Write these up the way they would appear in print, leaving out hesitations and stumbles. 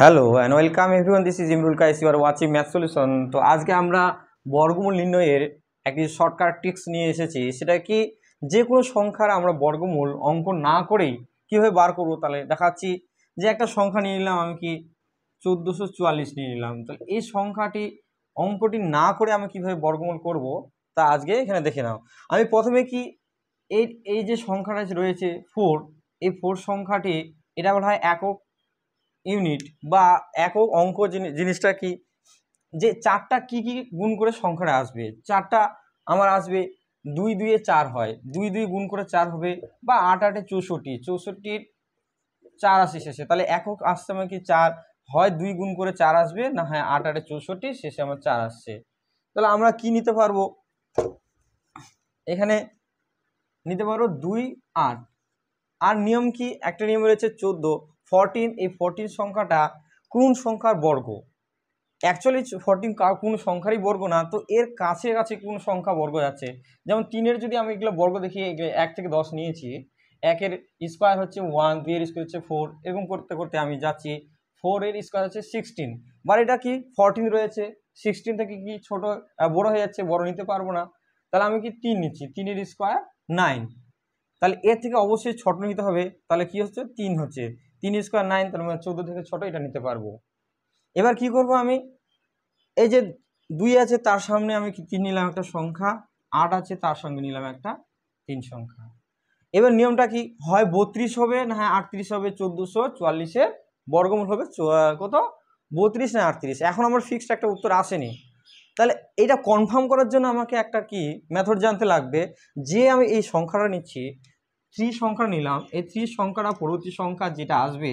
Hello and welcome everyone, this is Imrul Kais, you are watching math solution. তো আজকে আমরা বর্গমূল নির্ণয়ের একটি শর্টকাট ট্রিক্স নিয়ে এসেছি। সেটা কি, যে কোনো সংখ্যার আমরা বর্গমূল অঙ্ক না করেই কীভাবে বার করবো। তাহলে দেখাচ্ছি যে একটা সংখ্যা নিয়ে নিলাম, আমি কি 1444 নিয়ে নিলাম। তাহলে এই সংখ্যাটি অঙ্কটি না করে আমি কীভাবে বর্গমূল করব তা আজকে এখানে দেখে নাও। আমি প্রথমে কি এই যে সংখ্যাটা রয়েছে 4, এই 4 সংখ্যাটি এটা বলা হয় একক ইউনিট বা একক অঙ্ক। জিনিসটা কি, যে চারটা কি কি গুণ করে সংখ্যাটা আসবে। চারটা আমার আসবে 2 2 এ 4 হয়, 2 2 গুণ করে 4 হবে, বা 8 8 এ 64, 64 4 আসে শেষে। তাহলে একক আসছে আমার কি 4, হয় 2 গুণ করে 4 আসবে, না হয় 8 8 এ 64 শেষে আমার 4 আসছে। তাহলে আমরা কি নিতে পারবো, এখানে নিতে পারবো 2 8। আর নিয়ম কি, একটা নিয়ম রয়েছে 14 14। এই 14 সংখ্যাটা কোন সংখ্যার বর্গ? অ্যাকচুয়ালি 14 কোন সংখ্যারই বর্গ না, তো এর কাছে কাছে কোন সংখ্যা বর্গ যাচ্ছে। যেমন 3-এর যদি আমি এগুলো বর্গ দেখি, 1 থেকে 10 নিয়েছি, 1-এর স্কোয়ার হচ্ছে 1, 2-এর স্কোয়ার হচ্ছে 4, এরকম করতে করতে আমি যাচ্ছি 4-এর স্কোয়ার হচ্ছে 16। বাট এটা কি 14 রয়েছে, 16 থেকে কি ছোট বড় হয়ে যাচ্ছে, বড় নিতে পারবো না। তাহলে আমি কি 3 নিচ্ছি, 3-এর স্কোয়ার 9। তাহলে এর থেকে অবশ্যই ছোট নিতে হবে। তাহলে কি হচ্ছে 3 হচ্ছে, 3 স্কোয়ার 9, তার মানে 14 থেকে ছোট এটা নিতে পারবো। এবার কি করব, আমি এই যে 2 আছে তার সামনে আমি কি 3 নিলাম একটা সংখ্যা, 8 আছে তার সঙ্গে নিলাম একটা 3 সংখ্যা। এবার নিয়মটা কি, হয় 32 হবে, না হয় 38 হবে। 1444-এর বর্গমূল হবে কত, 32 না 38। এখন আমার ফিক্সড একটা উত্তর আসেনি। তাহলে এটা কনফার্ম করার জন্য আমাকে একটা কি মেথড জানতে লাগবে, যে আমি এই সংখ্যাটা নিচ্ছি, 3 সংখ্যা নিলাম, এই 3 সংখ্যাটা পরবর্তী সংখ্যা যেটা আসবে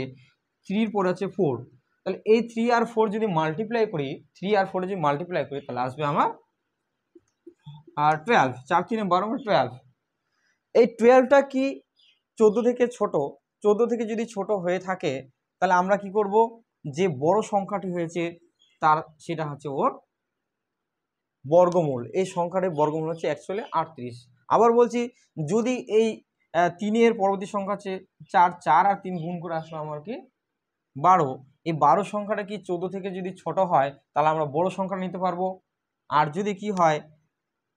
3-র পরে আছে 4। তাহলে এই 3 আর 4 যদি মাল্টিপ্লাই করি, 3 আর 4 যদি মাল্টিপ্লাই করি, তাহলে আসবে আমার 12। 4 3 12 12। এই 12টা কি 14 থেকে ছোট। 14 থেকে যদি ছোট হয়ে থাকে, তাহলে আমরা কি করব, যে বড় সংখ্যাটি হয়েছে তার সেটা হচ্ছে ওর বর্গমূল। এই সংখ্যাটির বর্গমূল হচ্ছে অ্যাকচুয়ালি 38। আবার বলছি, যদি এই 3-এর পরবর্তী সংখ্যা হচ্ছে 4, 4 আর 3 গুণ করে আসলে আমার কি 12। এই 12 সংখ্যাটা কি 14 থেকে যদি ছোট হয়, তাহলে আমরা বড় সংখ্যা নিতে পারবো। আর যদি কি হয়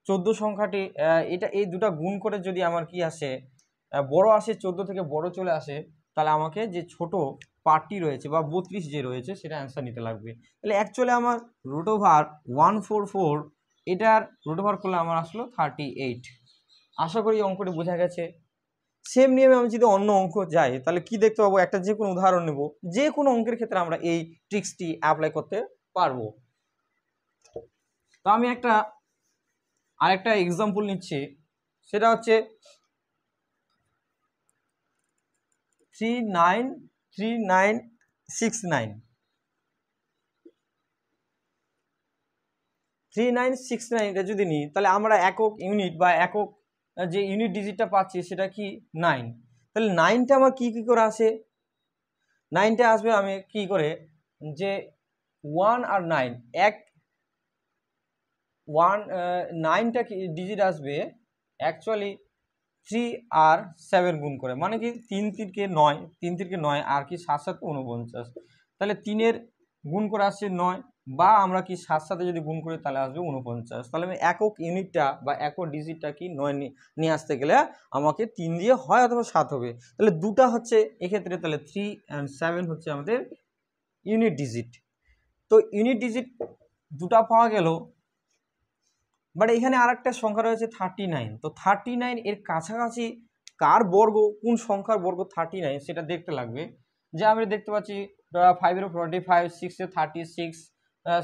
14 সংখ্যাটি এটা এই দুটা গুণ করে যদি আমার কি আসে বড় আসে, 14 থেকে বড় চলে আসে, তাহলে আমাকে যে ছোট পার্টটি রয়েছে বা 32 যে রয়েছে সেটা অ্যান্সার নিতে লাগবে। তাহলে অ্যাকচুয়ালি আমার √144, এটার √ওভার করলে আমার আসলো 38। আশা করি অঙ্কটি বোঝা গেছে। সেম নিয়মে আমি যদি অন্য অঙ্ক যাই, তাহলে কি দেখতে পাবো, একটা যে কোনো উদাহরণ নেব, যে কোনো অঙ্কের ক্ষেত্রে আমরা এই ট্রিক্সটি অ্যাপ্লাই করতে পারবো। তো আমি আরেকটা এক্সাম্পল নিচ্ছি, সেটা হচ্ছে 3969। 3969 এটা যদি নিই, তাহলে আমরা একক ইউনিট বা একক যে ইউনিট ডিজিটটা পাচ্ছি সেটা কি 9। তাহলে 9টা আমার কি কি করে আসে, 9টা আসবে আমি কি করে, যে 1 আর 9 9টা ডিজিট আসবে অ্যাকচুয়ালি 3 আর 7 গুণ করে, মানে কি 3 3 কে 9, 3 3 কে 9 আর কি 7 7 49। তাহলে 3-এর গুণ করে আসছে 9, বা আমরা কি 7 সাথে যদি গুণ করি তাহলে আসবে 49। তাহলে আমি একক ইউনিটটা বা একক ডিজিটটা কি 9 নিয়ে আসতে গেলে আমাকে 3 দিয়ে হয় অথবা 7 হবে। তাহলে দুটা হচ্ছে এক্ষেত্রে, তাহলে 3 and 7 হচ্ছে আমাদের ইউনিট ডিজিট। তো ইউনিট ডিজিট দুটা পাওয়া গেল। বাট এখানে আর একটা সংখ্যা রয়েছে 39। তো 39 এর কাছাকাছি কার বর্গ, কোন সংখ্যার বর্গ 39 সেটা দেখতে লাগবে। যে আমরা দেখতে পাচ্ছি 5-এর 45, 6-এ 36,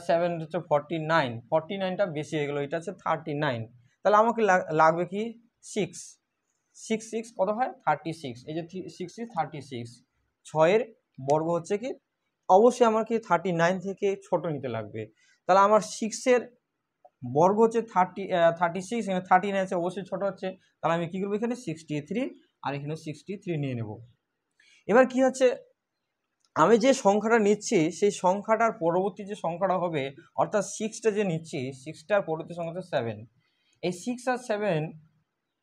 7 হচ্ছে 49, 49টা বেশি হয়ে গেলো, এটা হচ্ছে 39। তাহলে আমাকে লাগবে কি 6, 6 6 কত হয় 36। এই যে 6 36, 6-এর বর্গ হচ্ছে কি, অবশ্যই আমার কি 39 থেকে ছোট নিতে লাগবে। তাহলে আমার 6-এর বর্গ হচ্ছে 36, এখানে 39 আছে, অবশ্যই ছোট হচ্ছে। তাহলে আমি কি করবো, এখানে 63 আর এখানে 63 নিয়ে নেব। এবার কি হচ্ছে, আমি যে সংখ্যাটা নিচ্ছি সেই সংখ্যাটার পরবর্তী যে সংখ্যাটা হবে, অর্থাৎ 6টা যে নিচ্ছি, 6টার পরবর্তী সংখ্যা হচ্ছে 7। এই 6 আর 7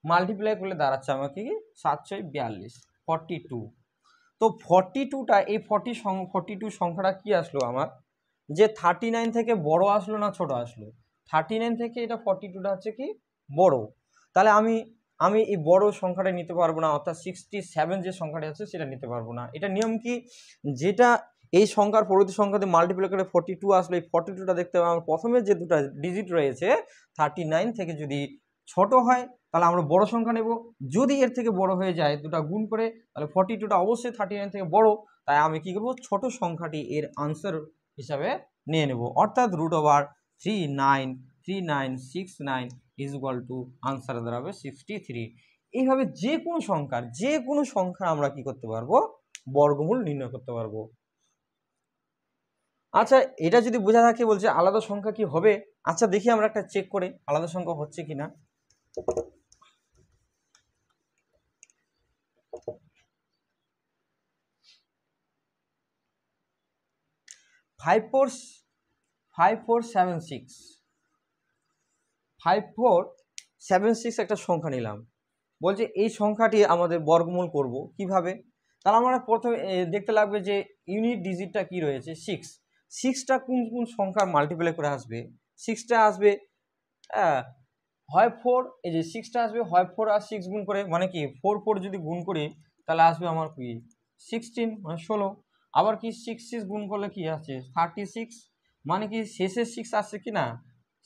মাল্টিপ্লাই করলে দাঁড়াচ্ছে আমাকে কি 7 6 42, 42। তো 42টা এই 42 সংখ্যাটা কি আসলো আমার, যে 39 থেকে বড় আসলো না ছোট আসলো? 39 থেকে এটা 42টা হচ্ছে কি বড়। তাহলে আমি এই বড় সংখ্যাটা নিতে পারবো না, অর্থাৎ 67 যে সংখ্যাটা আছে সেটা নিতে পারবো না। এটা নিয়ম কি, যেটা এই সংখ্যার পরবর্তী সংখ্যাতে মাল্টিপ্লাই করে 42 আসলে এই 42টা দেখতে হবে আমার প্রথমে যে দুটো ডিজিট রয়েছে 39 থেকে যদি ছোট হয় তাহলে আমরা বড় সংখ্যা নেব, যদি এর থেকে বড় হয়ে যায় দুটো গুণ করে তাহলে 42টা অবশ্যই 39 থেকে বড়, তাই আমি কি করব ছোট সংখ্যাটি এর আনসার হিসাবে নিয়ে নেব, অর্থাৎ √393969 ইজ ইকুয়াল টু আনসার দাঁড়াবে 63। এইভাবে যে কোনো সংখ্যা আমরা কি করতে পারবো, বর্গমূল নির্ণয় করতে পারবো। আচ্ছা, এটা যদি বোঝা থাকে, বলছে আলাদা সংখ্যা কি হবে? আচ্ছা দেখি আমরা একটা চেক করে আলাদা সংখ্যা হচ্ছে কিনা। 5476 একটা সংখ্যা নিলাম, বলছে এই সংখ্যাটি আমাদের বর্গমূল করব কিভাবে। তাহলে আমরা প্রথমে দেখতে লাগবে যে ইউনিট ডিজিটটা কি রয়েছে 6টা কোন কোন সংখ্যা মাল্টিপ্লাই করে আসবে। 6টা আসবে হয় 4, এই যে 6টা আসবে হয় 4 আর 6 গুণ করে, মানে কি 4 যদি গুণ করি তাহলে আসবে আমার কি 16 মানে 16। আবার কি 6 গুণ করলে কি আছে 36, মানে কি শেষে 6 আসছে কি না,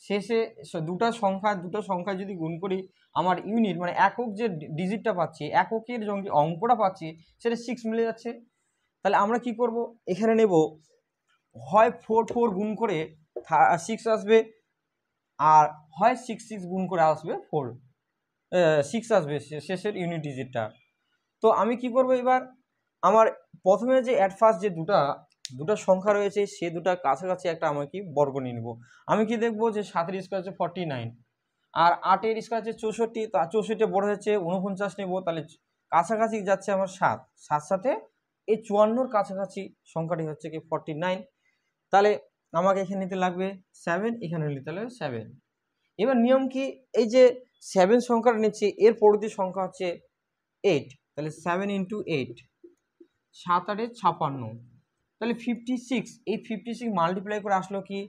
শেষে দুটো সংখ্যা যদি গুণ করি আমার ইউনিট মানে একক যে ডিজিটটা পাচ্ছি, এককের যে অঙ্কটা পাচ্ছি সেটা 6 মিলে যাচ্ছে। তাহলে আমরা কি করব, এখানে নেব হয় 4 গুণ করে 6 আসবে, আর হয় 6 গুণ করে আসবে 6 আসবে শেষের ইউনিট ডিজিটটা। তো আমি কি করব, এবার আমার প্রথমে যে অ্যাট ফার্স্ট যে দুটো সংখ্যা রয়েছে সে দুটার কাছাকাছি একটা আমি কি বর্গ নিয়ে নেব। আমি কি দেখবো যে 7 এর স্কয়ার হচ্ছে 49 আর 8 এর স্কয়ার হচ্ছে 64, তো 64 বড় হচ্ছে 49 নেব, তাহলে কাছাকাছি যাচ্ছে আমার 7 সাথে এই 54 কাছাকাছি সংখ্যাটি হচ্ছে কি 49। তাহলে আমাকে এখানে নিতে লাগবে 7, এখানে নিতে লাগবে 7। এবার নিয়ম কি, এই যে 7 সংখ্যাটা নিচ্ছি এর পরবর্তী সংখ্যা হচ্ছে 8, তাহলে 7 × 8 7 8 56, তাহলে 56। এই 56 মাল্টিপ্লাই করে আসলো কি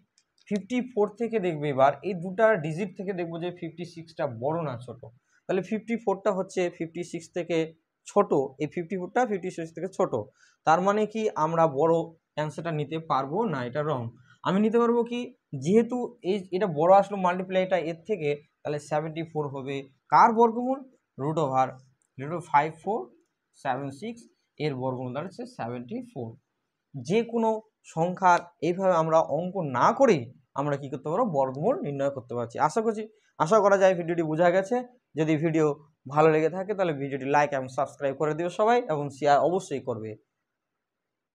54 থেকে দেখবে, এবার এই দুটা ডিজিট থেকে দেখবো যে 56টা বড় না ছোট। তাহলে 54টা হচ্ছে 56 থেকে ছোট, এই 54টা 56 থেকে ছোট। তার মানে কি আমরা বড় অ্যান্সারটা নিতে পারবো না, এটা রং। আমি নিতে পারবো কি, যেহেতু এটা বড় আসলো মাল্টিপ্লাইটা এর থেকে, তাহলে 74 হবে কার বর্গমূল, √5476 এর বর্গমূল দাঁড়াচ্ছে 74। যে কোনো সংখ্যার এইভাবে আমরা অঙ্ক না করেই আমরা কি করতে পারবো, বর্গমূল নির্ণয় করতে পারছি। আশা করা যায় ভিডিওটি বোঝা গেছে। যদি ভিডিও ভালো লেগে থাকে তাহলে ভিডিওটি লাইক এবং সাবস্ক্রাইব করে দিও সবাই, এবং শেয়ার অবশ্যই করবে।